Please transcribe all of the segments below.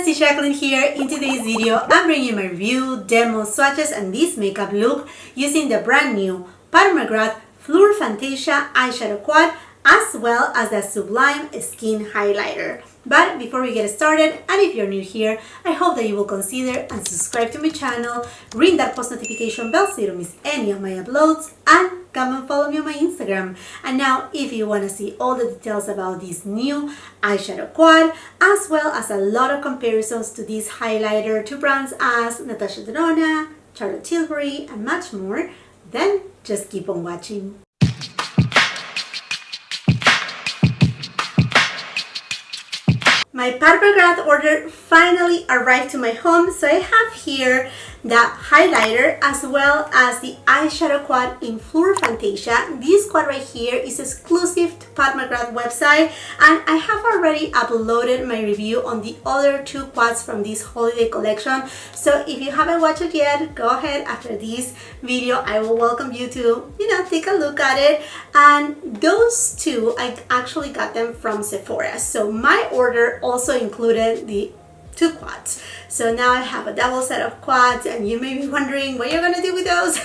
friends, it's Jackeline here. In today's video, I'm bringing you my review, demo, swatches, and this makeup look using the brand new Pave Lipsticks Fleur Fantasia eyeshadow quad as well as the Sublime Skin Highlighter. But before we get started, and if you're new here, I hope that you will consider and subscribe to my channel, ring that post notification bell so you don't miss any of my uploads, and come and follow me on my Instagram. And now, if you want to see all the details about this new eyeshadow quad, as well as a lot of comparisons to this highlighter to brands as Natasha, Denona, Charlotte Tilbury, and much more, then just keep on watching. My Pave Lipsticks order finally arrived to my home, so I have here the highlighter as well as the eyeshadow quad in Fleur Fantasia. This quad right here is exclusive to Pave Lipsticks website, and I have already uploaded my review on the other two quads from this holiday collection. So if you haven't watched it yet, go ahead after this video. I will welcome you to, take a look at it. And those two, I actually got them from Sephora. So my order also included the two quads. So now I have a double set of quads, and you may be wondering what you're gonna do with those.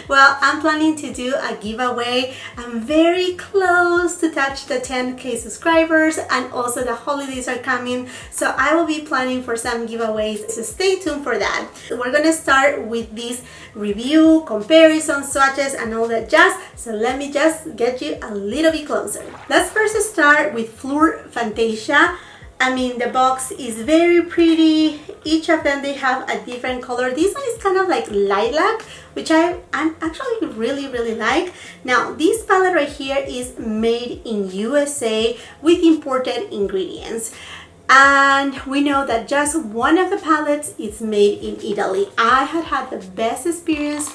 Well, I'm planning to do a giveaway. I'm very close to touch the 10K subscribers, and also the holidays are coming, so I will be planning for some giveaways, so stay tuned for that. We're gonna start with this review, comparison, swatches, and all that jazz. So let me just get you a little bit closer. Let's first start with Fleur Fantasia. I mean, the box is very pretty. Each of them, they have a different color. This one is kind of like lilac, which I'm actually really like. Now, this palette right here is made in USA with imported ingredients. And we know that just one of the palettes is made in Italy. I had the best experience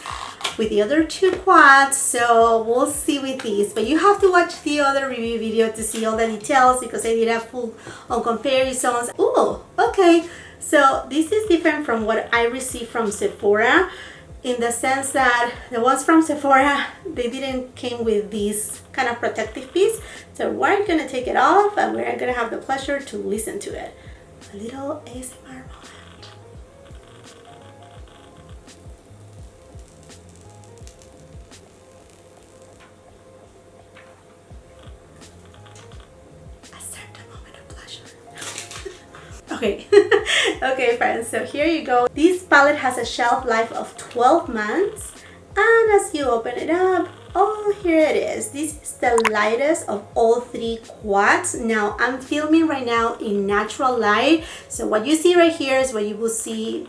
with the other two quads, so we'll see with these, but you have to watch the other review video to see all the details, because I did a full on comparisons. Oh, okay, so this is different from what I received from Sephora, in the sense that the ones from Sephora, they didn't came with this kind of protective piece. So we're gonna take it off, and we're gonna have the pleasure to listen to it. A little ASMR moment. Okay, okay friends, so here you go. This palette has a shelf life of 12 months, and as you open it up, oh, here it is. This is the lightest of all three quads. Now, I'm filming right now in natural light, so what you see right here is what you will see,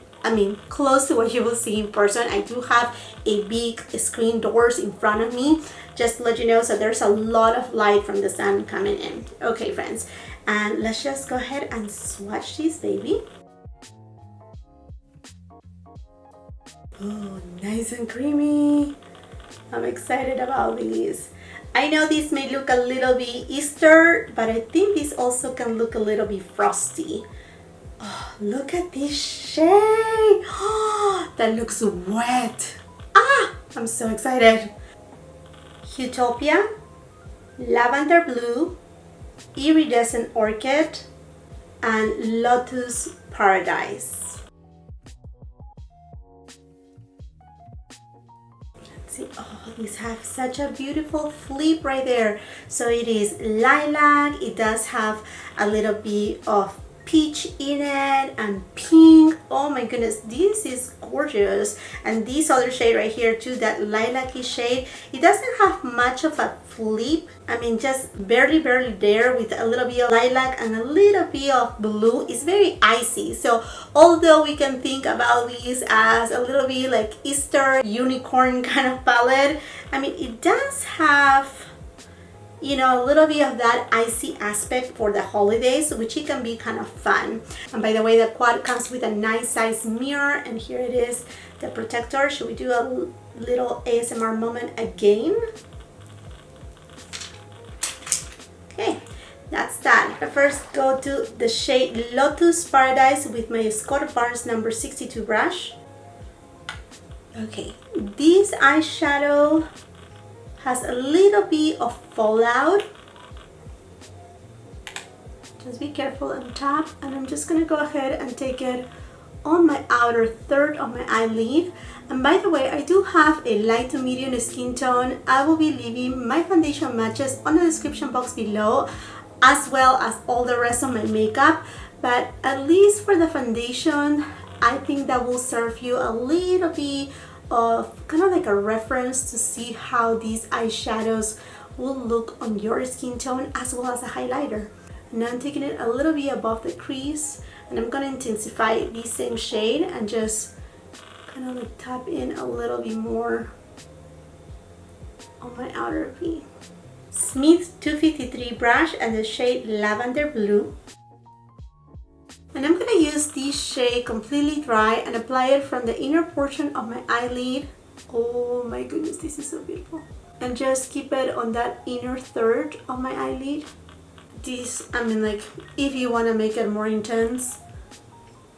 close to what you will see in person. I do have a big screen doors in front of me, just to let you know, so there's a lot of light from the sun coming in. Okay, friends, and let's just go ahead and swatch this baby. Oh, nice and creamy. I'm excited about these. I know this may look a little bit Easter, but I think this also can look a little bit frosty. Oh, look at this shade. Oh, that looks wet. Ah, I'm so excited. Utopia, Lavender Blue, Iridescent Orchid, and Lotus Paradise. Let's see. Oh, these have such a beautiful flip right there. So it is lilac. It does have a little bit of peach in it, and pink. Oh my goodness, this is gorgeous. And this other shade right here too, that lilac-y shade, it doesn't have much of a flip. Just barely there, with a little bit of lilac and a little bit of blue. It's very icy. So although we can think about these as a little bit like Easter unicorn kind of palette, it does have a little bit of that icy aspect for the holidays, which it can be kind of fun. And by the way, the quad comes with a nice size mirror, and here it is, the protector. Should we do a little ASMR moment again? Okay, that's that. I first go to the shade Lotus Paradise with my Scott Barnes number 62 brush. Okay, this eyeshadow has a little bit of fallout Just be careful and tap, and I'm just gonna go ahead and take it on my outer third of my eyelid. And by the way, I do have a light to medium skin tone. I will be leaving my foundation matches on the description box below, as well as all the rest of my makeup. But at least for the foundation, I think that will serve you a little bit of kind of like a reference to see how these eyeshadows will look on your skin tone, as well as a highlighter. And now I'm taking it a little bit above the crease, and I'm going to intensify the same shade and just kind of like tap in a little bit more on my outer V. Smith 253 brush and the shade Lavender Blue. And I'm going to use this shade completely dry and apply it from the inner portion of my eyelid. Oh my goodness, this is so beautiful. And just keep it on that inner third of my eyelid. This, I mean, like, if you want to make it more intense,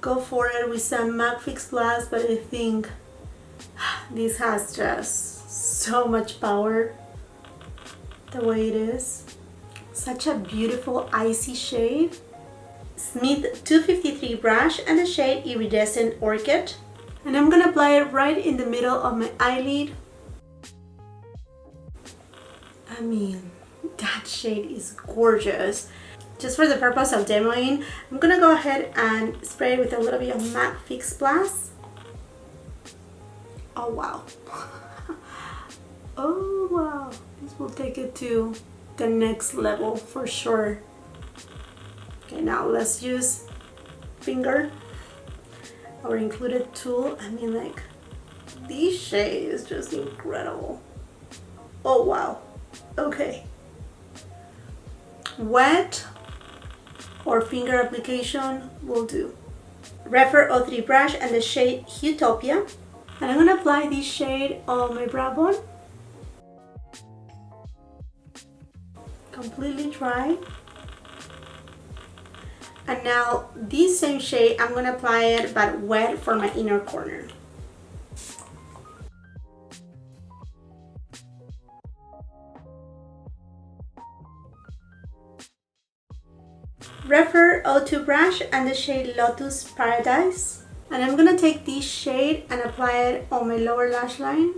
go for it with some MAC Fix Plus, but I think this has just so much power the way it is. Such a beautiful icy shade. Smith 253 brush and the shade Iridescent Orchid. And I'm gonna apply it right in the middle of my eyelid. I mean, that shade is gorgeous. Just for the purpose of demoing, I'm gonna go ahead and spray it with a little bit of MAC Fix Plus. Oh wow. Oh wow. This will take it to the next level for sure. Okay, now let's use finger, our included tool. I mean, like, this shade is just incredible. Oh wow. Okay. Wet or finger application will do. Refer 03 brush and the shade Utopia. And I'm gonna apply this shade on my brow bone. Completely dry. And now this same shade, I'm gonna apply it but wet for my inner corner. Refer 02 brush and the shade Lotus Paradise. And I'm gonna take this shade and apply it on my lower lash line.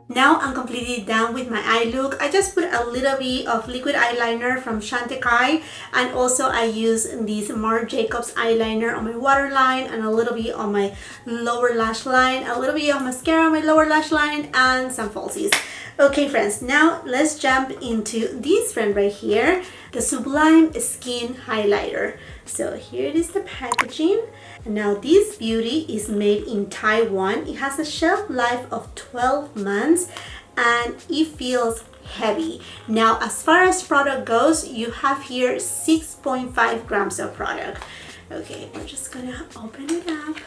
Now I'm completely done with my eye look. I just put a little bit of liquid eyeliner from Chantecaille, and also I use this Marc Jacobs eyeliner on my waterline and a little bit on my lower lash line, a little bit of mascara on my lower lash line, and some falsies. Okay friends, now let's jump into this friend right here, the Sublime Skin Highlighter. So here it is, the packaging. And now this beauty is made in Taiwan. It has a shelf life of 12 months and it feels heavy. Now as far as product goes, you have here 6.5 grams of product. Okay, we're just gonna open it up.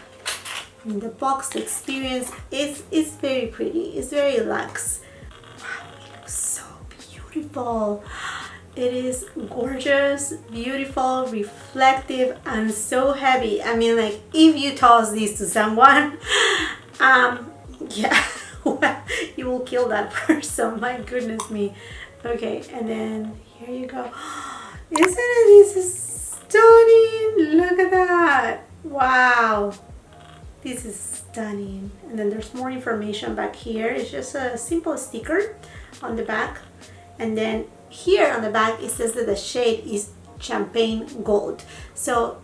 In the box, the experience is very pretty. It's very luxe. Wow, it looks so beautiful. It is gorgeous, beautiful, reflective, and so heavy. I mean, like, if you toss this to someone, yeah, well, you will kill that person. My goodness me. Okay, and then here you go. Isn't it? This is stunning. Look at that. Wow. This is stunning. And then there's more information back here. It's just a simple sticker on the back. And then here on the back it says that the shade is champagne gold. So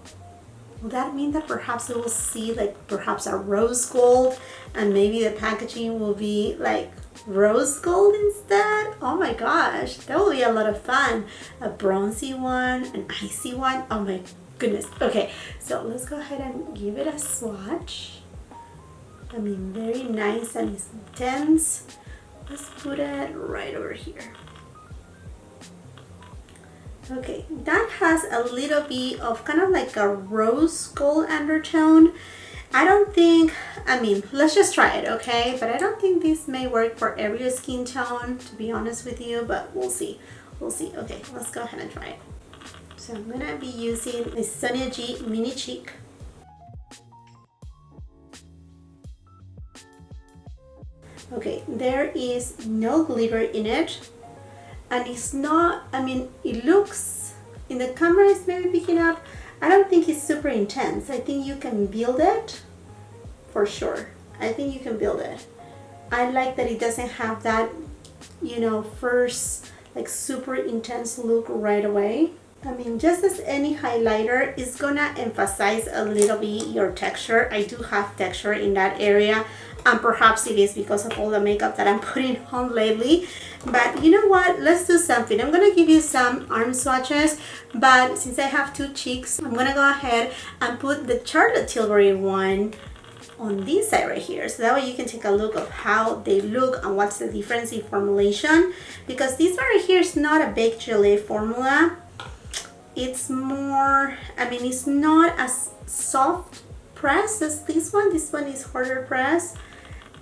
will that mean that perhaps we will see like perhaps a rose gold, and maybe the packaging will be like rose gold instead? Oh my gosh, that will be a lot of fun. A bronzy one, an icy one. Oh my goodness. Okay, so let's go ahead and give it a swatch. I mean, very nice and intense. Let's put it right over here. Okay, that has a little bit of kind of like a rose gold undertone. I don't think, I mean, let's just try it, okay? But I don't think this may work for every skin tone, to be honest with you, but we'll see. We'll see. Okay, let's go ahead and try it. So I'm gonna be using the Sonia G Mini Cheek. Okay, there is no glitter in it. And it's not, I mean, it looks in the camera it's maybe picking up. I don't think it's super intense. I think you can build it for sure. I think you can build it. I like that it doesn't have that, you know, first like super intense look right away. I mean, just as any highlighter, is gonna emphasize a little bit your texture. I do have texture in that area, and perhaps it is because of all the makeup that I'm putting on lately. But you know what? Let's do something. I'm gonna give you some arm swatches, but since I have two cheeks, I'm gonna go ahead and put the Charlotte Tilbury one on this side right here, so that way you can take a look of how they look and what's the difference in formulation, because this one right here is not a baked gelée formula. It's more, I mean, it's not as soft press as this one. This one is harder press.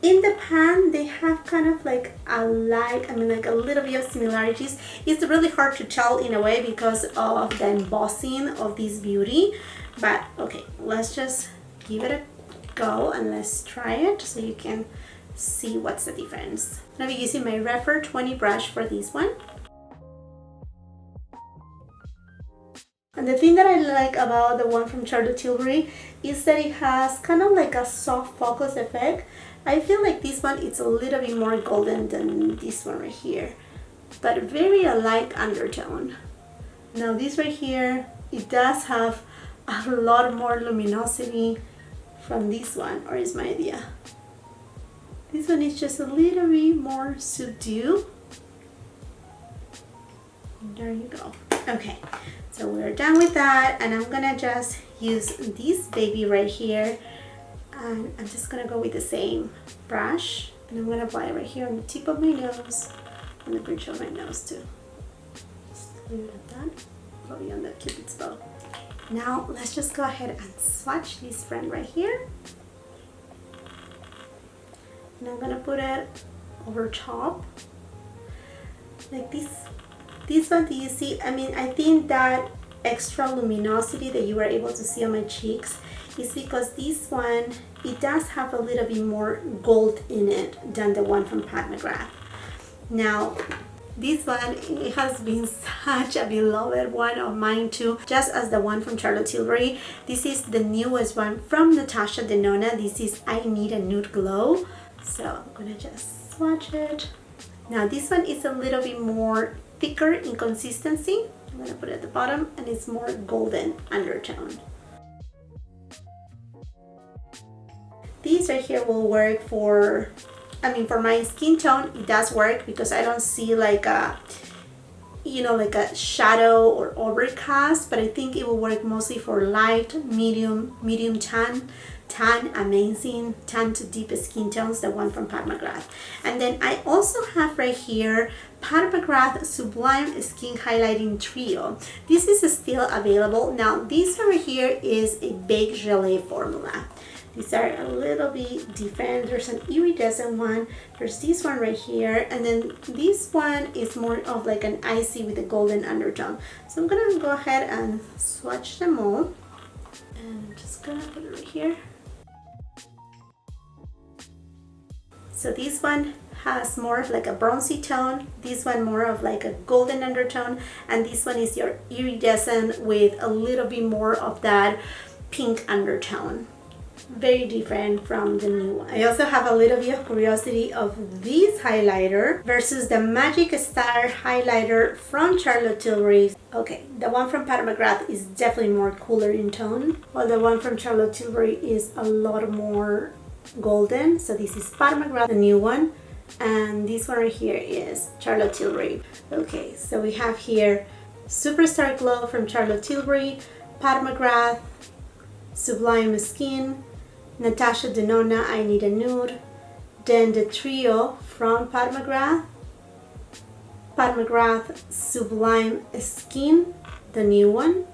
In the pan, they have kind of like a like a little bit of similarities. It's really hard to tell in a way because of the embossing of this beauty. But okay, let's just give it a go and let's try it so you can see what's the difference. I'm gonna be using my Refer 20 brush for this one. And the thing that I like about the one from Charlotte Tilbury is that it has kind of like a soft focus effect. I feel like this one is a little bit more golden than this one right here, but very alike undertone. Now this right here, it does have a lot more luminosity from this one, or is my idea. This one is just a little bit more subdued. There you go. Okay, so we're done with that, and I'm gonna just use this baby right here, and I'm just gonna go with the same brush, and I'm gonna apply it right here on the tip of my nose and the bridge of my nose too. Just leave it at that, probably on the cupid's bow. Now let's just go ahead and swatch this friend right here, and I'm gonna put it over top like this. This one, do you see? I mean, I think that extra luminosity that you were able to see on my cheeks is because this one, it does have a little bit more gold in it than the one from Pat McGrath. Now, this one, it has been such a beloved one of mine too, just as the one from Charlotte Tilbury. This is the newest one from Natasha Denona. This is I Need a Nude Glow. So I'm gonna just swatch it. Now this one is a little bit more thicker in consistency. I'm gonna put it at the bottom, and it's more golden undertone. These right here will work for, I mean, for my skin tone, it does work because I don't see like a, you know, like a shadow or overcast, but I think it will work mostly for light, medium tan, amazing tan to deep skin tones, the one from Pat McGrath. And then I also have right here Pat McGrath Sublime Skin Highlighting Trio. This is still available. Now this one right here is a baked gelée formula. These are a little bit different. There's an iridescent one, there's this one right here, and then this one is more of like an icy with a golden undertone. So I'm gonna go ahead and swatch them all, and I'm just gonna put it right here. So this one has more of like a bronzy tone, this one more of like a golden undertone, and this one is your iridescent with a little bit more of that pink undertone. Very different from the new one. I also have a little bit of curiosity of this highlighter versus the Magic Star highlighter from Charlotte Tilbury. Okay, the one from Pat McGrath is definitely more cooler in tone, while the one from Charlotte Tilbury is a lot more golden. So this is Pat McGrath, the new one, and this one right here is Charlotte Tilbury. Okay, so we have here Superstar Glow from Charlotte Tilbury, Pat McGrath Sublime Skin, Natasha Denona I Need a Nude, then the trio from Pat McGrath Sublime Skin, the new one,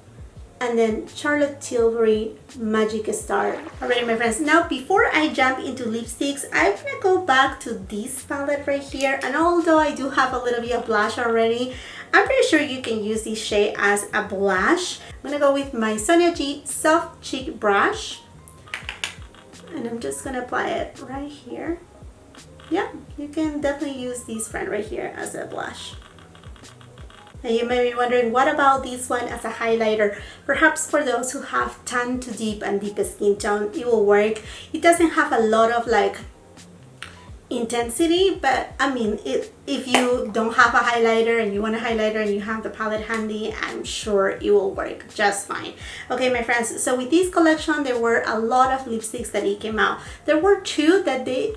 and then Charlotte Tilbury Magic Star. Alright my friends, now before I jump into lipsticks, I'm gonna go back to this palette right here, and although I do have a little bit of blush already, I'm pretty sure you can use this shade as a blush. I'm gonna go with my Sonia G Soft Cheek Brush, and I'm just gonna apply it right here. Yeah, you can definitely use this friend right here as a blush. And you may be wondering, what about this one as a highlighter? Perhaps for those who have tan to deep and deep skin tone, it will work. It doesn't have a lot of like intensity, but I mean, if you don't have a highlighter and you want a highlighter and you have the palette handy, I'm sure it will work just fine. Okay, my friends, so with this collection there were a lot of lipsticks that it came out. There were two that they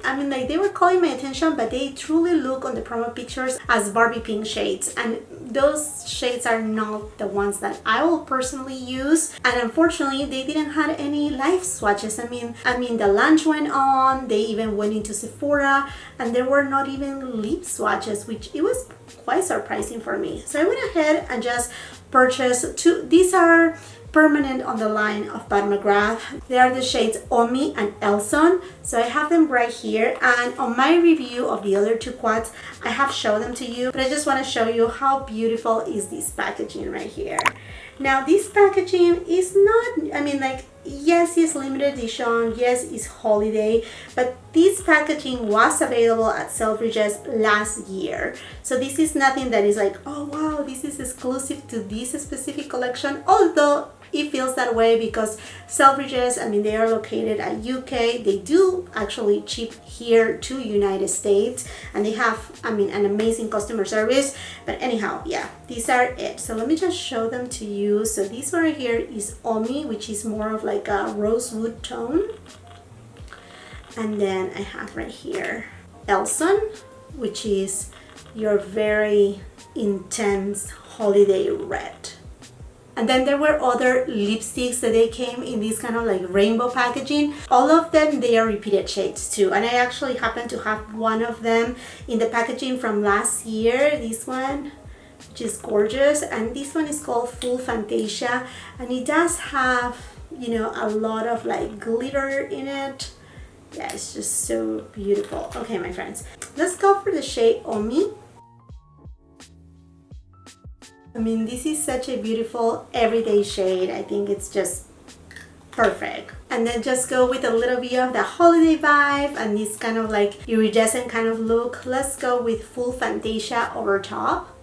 were calling my attention, but they truly look on the promo pictures as Barbie pink shades, and those shades are not the ones that I will personally use. And unfortunately they didn't have any live swatches. I mean the launch went on, they even went into Sephora, and there were not even lip swatches, which it was quite surprising for me. So I went ahead and just purchased two. These are permanent on the line of Pat McGrath. They are the shades Omi and Elson. So I have them right here, and on my review of the other two quads I have shown them to you, but I just want to show you how beautiful is this packaging right here. Now this packaging is not, I mean, like, yes, it's limited edition, yes, it's holiday, but this packaging was available at Selfridges last year. So this is nothing that is like, oh wow, this is exclusive to this specific collection, although it feels that way because Selfridges, I mean, they are located at UK. They do actually ship here to United States, and they have, I mean, an amazing customer service. But anyhow, yeah, these are it. So let me just show them to you. So this one right here is Omi, which is more of like a rosewood tone. And then I have right here Elson, which is your very intense holiday red. And then there were other lipsticks that they came in this kind of like rainbow packaging. All of them, they are repeated shades too. And I actually happen to have one of them in the packaging from last year. This one, which is gorgeous. And this one is called Fleur Fantasia. And it does have, you know, a lot of like glitter in it. Yeah, it's just so beautiful. Okay, my friends, let's go for the shade Omi. I mean, this is such a beautiful everyday shade. I think it's just perfect. And then just go with a little bit of the holiday vibe and this kind of like iridescent kind of look. Let's go with Fleur Fantasia over top.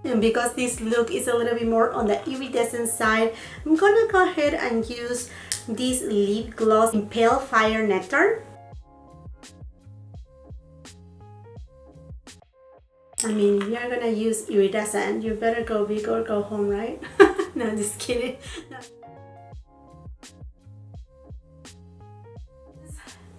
And because this look is a little bit more on the iridescent side, I'm gonna go ahead and use this lip gloss in Pale Fire Nectar. I mean, you're gonna use iridescent, you better go big or go home, right? No, I'm just kidding. No.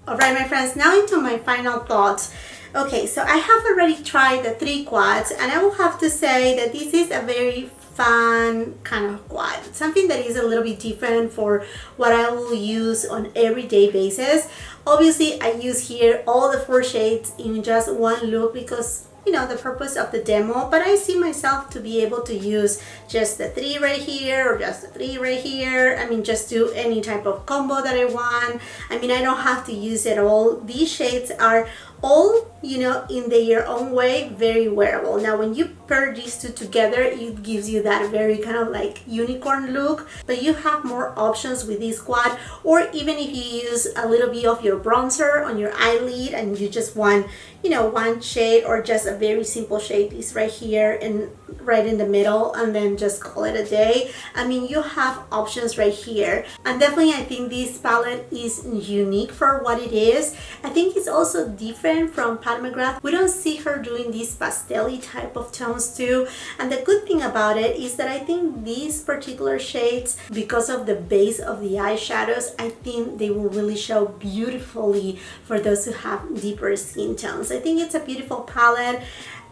Alright, my friends, now into my final thoughts. Okay, so I have already tried the 3 quads, and I will have to say that this is a very fun kind of quad. Something that is a little bit different for what I will use on everyday basis. Obviously, I use here all the 4 shades in just one look because, you know, the purpose of the demo, but I see myself to be able to use just the 3 right here or just the 3 right here. I mean, just do any type of combo that I want. I mean, I don't have to use it all. These shades are all, you know, in their own way, very wearable. Now, when you pair these two together, it gives you that very kind of like unicorn look, but you have more options with this quad. Or even if you use a little bit of your bronzer on your eyelid and you just want, you know, one shade or just a very simple shade, is right here and right in the middle, and then just call it a day. I mean, you have options right here. And definitely I think this palette is unique for what it is. I think it's also different from Pat McGrath. We don't see her doing these pastel-y type of tones too. And the good thing about it is that I think these particular shades, because of the base of the eyeshadows, I think they will really show beautifully for those who have deeper skin tones. I think it's a beautiful palette.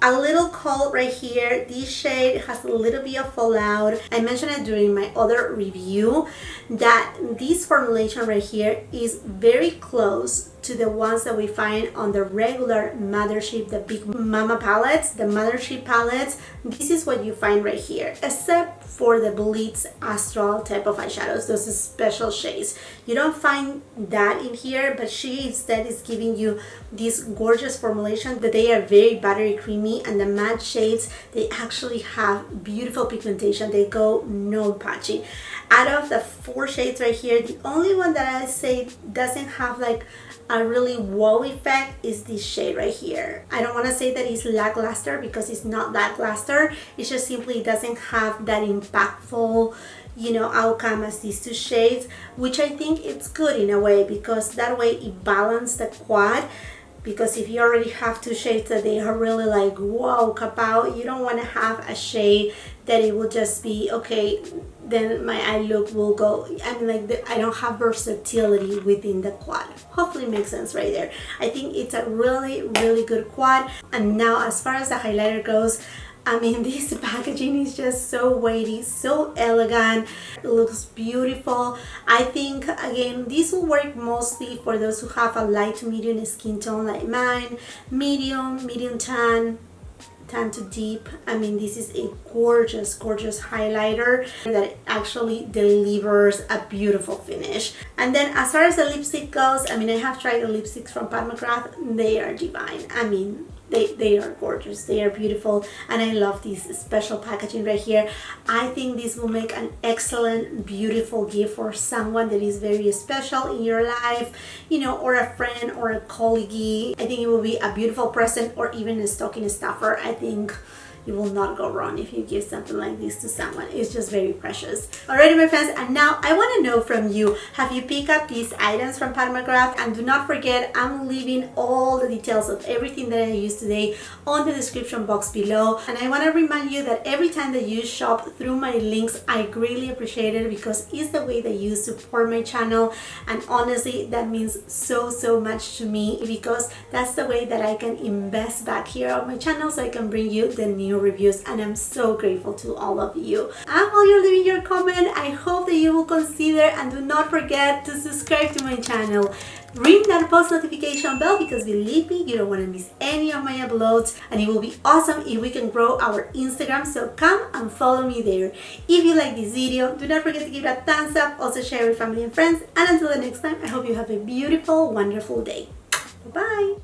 A little cold right here. This shade has a little bit of fallout. I mentioned it during my other review that this formulation right here is very close to the ones that we find on the regular Mothership, the Big Mama palettes, the Mothership palettes. This is what you find right here, except for the Blitz Astral type of eyeshadows, those special shades. You don't find that in here, but she instead is giving you this gorgeous formulation that they are very buttery creamy, and the matte shades, they actually have beautiful pigmentation. They go no patchy. Out of the 4 shades right here, the only one that I say doesn't have like a really wow effect is this shade right here. I don't want to say that it's lackluster because it's not lackluster. It just simply doesn't have that impactful, you know, outcome as these two shades, which I think it's good in a way because that way it balances the quad. Because if you already have two shades that they are really like wow kapow, you don't want to have a shade that it will just be okay, then my eye look will go, I mean like I don't have versatility within the quad. Hopefully it makes sense right there. I think it's a really good quad. And now as far as the highlighter goes, I mean, this packaging is just so weighty, so elegant. It looks beautiful. I think, again, this will work mostly for those who have a light to medium skin tone like mine, medium tan, tan to deep. I mean, this is a gorgeous highlighter that actually delivers a beautiful finish. And then as far as the lipstick goes, I mean, I have tried the lipsticks from Pave Lipsticks. They are divine. I mean, they are gorgeous, they are beautiful, and I love this special packaging right here. I think this will make an excellent, beautiful gift for someone that is very special in your life, you know, or a friend or a colleague. I think it will be a beautiful present, or even a stocking stuffer. I think you will not go wrong if you give something like this to someone. It's just very precious. Alrighty, my friends, and now I want to know from you, have you picked up these items from Pave Lipsticks? And do not forget, I'm leaving all the details of everything that I used today on the description box below. And I want to remind you that every time that you shop through my links, I greatly appreciate it because it's the way that you support my channel. And honestly, that means so much to me because that's the way that I can invest back here on my channel so I can bring you the new reviews, and I'm so grateful to all of you. And while you're leaving your comment, I hope that you will consider and do not forget to subscribe to my channel. Ring that post notification bell because believe me, you don't want to miss any of my uploads, and it will be awesome if we can grow our Instagram, so come and follow me there. If you like this video, do not forget to give it a thumbs up, also share with family and friends, and until the next time, I hope you have a beautiful, wonderful day. Bye-bye!